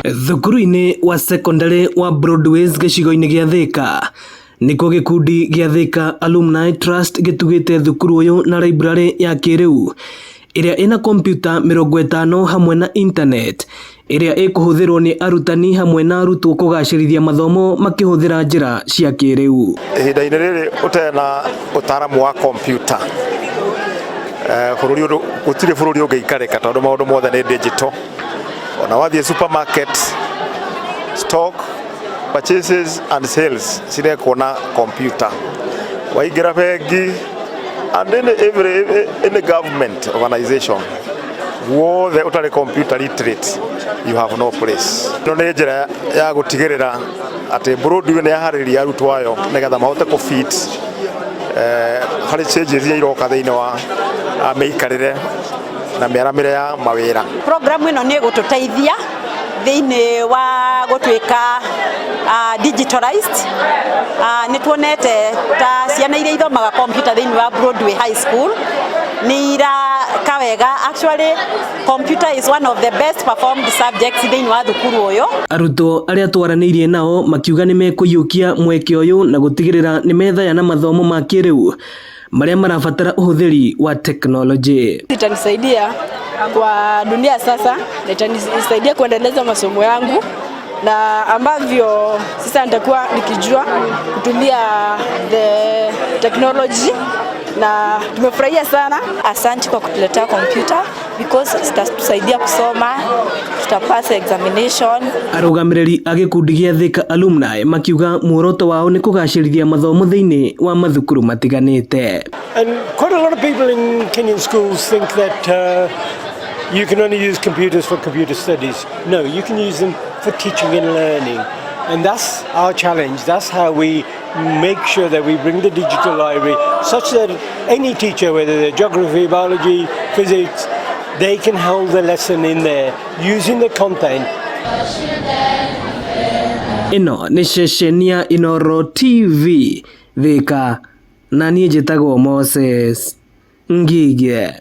Thukuru-inĩ wa cekondarĩ wa Broadway gĩcigo-inĩ gĩa Thika nĩkuo gĩkundi gĩa Thika Alumni Trust gĩtugĩte thukuru ũyũ na library ya kĩrĩu ĩrĩa ĩna komputa 50 hamwe na internet ĩrĩa ĩkũhũthĩrwo nĩ arutani hamwe na arutwo kũgacĩrithia mathomo makĩhũthĩra njĩra cia kĩrĩu. Ihinda-inĩ rĩrĩ ũtena ũtaaramu wa komputa gũtirĩ bũrũri ũngĩikarĩka tondũ maũndũ mothe nĩ digital. Ona wathiĩ supermarket, stock, purchases and sales cirekwo na computer. Waingĩra bengi and any government organization wothe ũtarĩ computer literate, you have no place. No nĩ njĩra ya gũtigĩrĩra atĩ Broadway nĩ yaharĩria arutwo ayo nĩgetha mahote kũ-fit harĩ changes iria iroka thĩinĩ wa mĩikarĩre na mĩaramĩre ya mawĩra. Program ĩno nĩ gũtũteithia thĩinĩ wa gũtuĩka digitalized. Nĩ tuonete ta ciana iria ithomaga computer thĩinĩ wa Broadway High School nĩ iraka wega. Actually, computer is one of the best performed subjects thĩinĩ wa thukuru ũyũ. Arutwo arĩa twaranĩirie nao makiuga nĩ mekũiyũkia mweke ũyũ na gũtigĩrĩra nĩ methaya na mathomo ma kĩrĩu marĩa marabatara uhũthĩri wa teknolojia. Itanisaidia kwa dunia sasa, itanisaidia kuendeleza masomo yangu na ambavyo sasa nitakuwa nikijua kutumia the technology na tumefurahia sana. Asante kwa kutuletea computer because itatusaidia kusoma, tutapasa examination. Arũgamĩrĩri a gĩkundi gĩa Thika Alumni makiuga muoroto wao nĩ kũgacĩrithia mathomo thĩinĩ wa mathukuru matiganĩte. And quite a lot of people in Kenyan schools think that you can only use computers for computer studies. No, you can use them for teaching and learning. And that's our challenge. That's how we make sure that we bring the digital library such that any teacher, whether they're geography, biology, physics, they can hold the lesson in there using the content. Ino nĩ ceceni ya Inooro TV Thika na niĩ njĩtagwo Moses Ngige.